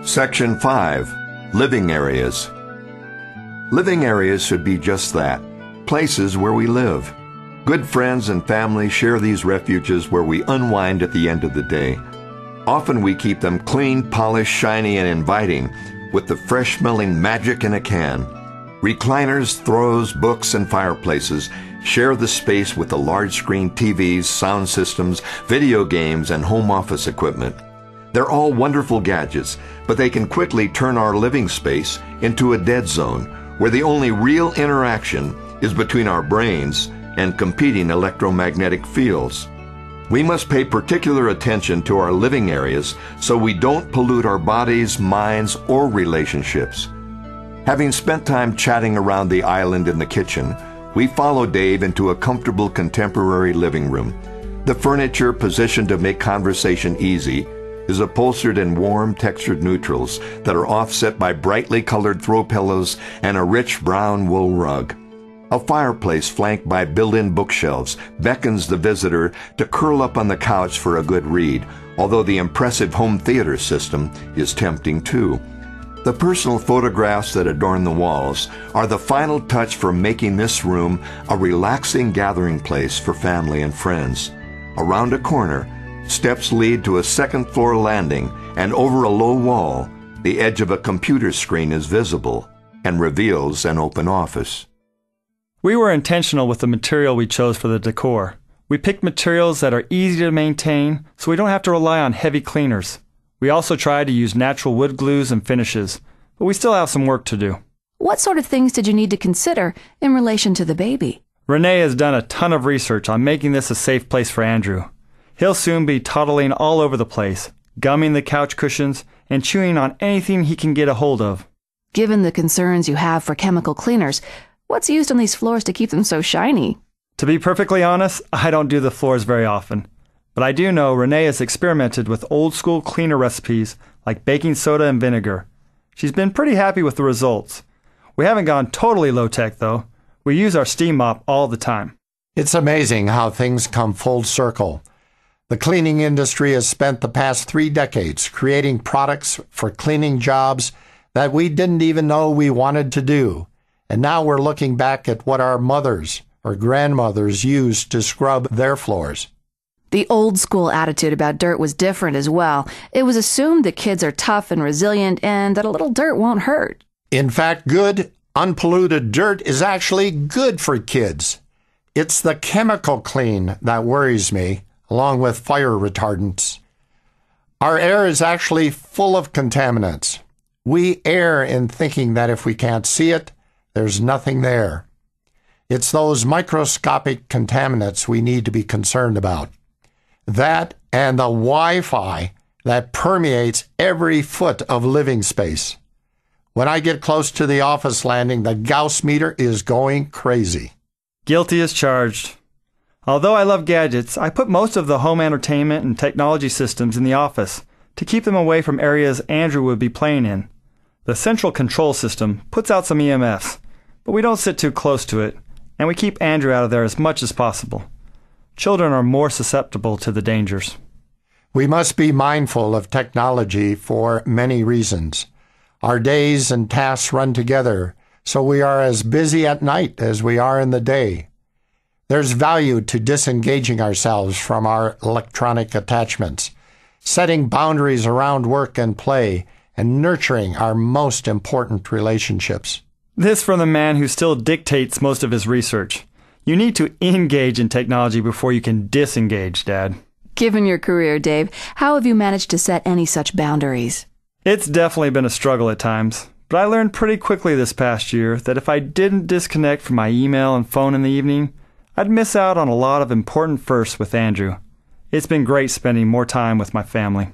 Section 5. Living Areas. Living areas should be just that, places where we live. Good friends and family share these refuges where we unwind at the end of the day. Often we keep them clean, polished, shiny, and inviting, with the fresh-smelling magic in a can. Recliners, throws, books, and fireplaces share the space with the large-screen TVs, sound systems, video games, and home office equipment. They're all wonderful gadgets, but they can quickly turn our living space into a dead zone, where the only real interaction is between our brains and competing electromagnetic fields. We must pay particular attention to our living areas so we don't pollute our bodies, minds, or relationships. Having spent time chatting around the island in the kitchen, we follow Dave into a comfortable contemporary living room. The furniture, positioned to make conversation easy, is upholstered in warm, textured neutrals that are offset by brightly colored throw pillows and a rich brown wool rug. A fireplace flanked by built-in bookshelves beckons the visitor to curl up on the couch for a good read, although the impressive home theater system is tempting too. The personal photographs that adorn the walls are the final touch for making this room a relaxing gathering place for family and friends. Around a corner, steps lead to a second-floor landing, and over a low wall, the edge of a computer screen is visible and reveals an open office. We were intentional with the material we chose for the decor. We picked materials that are easy to maintain, so we don't have to rely on heavy cleaners. We also tried to use natural wood glues and finishes, but we still have some work to do. What sort of things did you need to consider in relation to the baby? Renee has done a ton of research on making this a safe place for Andrew. He'll soon be toddling all over the place, gumming the couch cushions and chewing on anything he can get a hold of. Given the concerns you have for chemical cleaners, what's used on these floors to keep them so shiny? To be perfectly honest, I don't do the floors very often. But I do know Renee has experimented with old-school cleaner recipes like baking soda and vinegar. She's been pretty happy with the results. We haven't gone totally low-tech, though. We use our steam mop all the time. It's amazing how things come full circle. The cleaning industry has spent the past 3 decades creating products for cleaning jobs that we didn't even know we wanted to do. And now we're looking back at what our mothers or grandmothers used to scrub their floors. The old-school attitude about dirt was different as well. It was assumed that kids are tough and resilient and that a little dirt won't hurt. In fact, good, unpolluted dirt is actually good for kids. It's the chemical clean that worries me, along with fire retardants. Our air is actually full of contaminants. We err in thinking that if we can't see it, there's nothing there. It's those microscopic contaminants we need to be concerned about. That and the Wi-Fi that permeates every foot of living space. When I get close to the office landing, the Gauss meter is going crazy. Guilty as charged. Although I love gadgets, I put most of the home entertainment and technology systems in the office to keep them away from areas Andrew would be playing in. The central control system puts out some EMFs, but we don't sit too close to it, and we keep Andrew out of there as much as possible. Children are more susceptible to the dangers. We must be mindful of technology for many reasons. Our days and tasks run together, so we are as busy at night as we are in the day. There's value to disengaging ourselves from our electronic attachments, setting boundaries around work and play, and nurturing our most important relationships. This from the man who still dictates most of his research. You need to engage in technology before you can disengage, Dad. Given your career, Dave, how have you managed to set any such boundaries? It's definitely been a struggle at times, but I learned pretty quickly this past year that if I didn't disconnect from my email and phone in the evening, I'd miss out on a lot of important firsts with Andrew. It's been great spending more time with my family.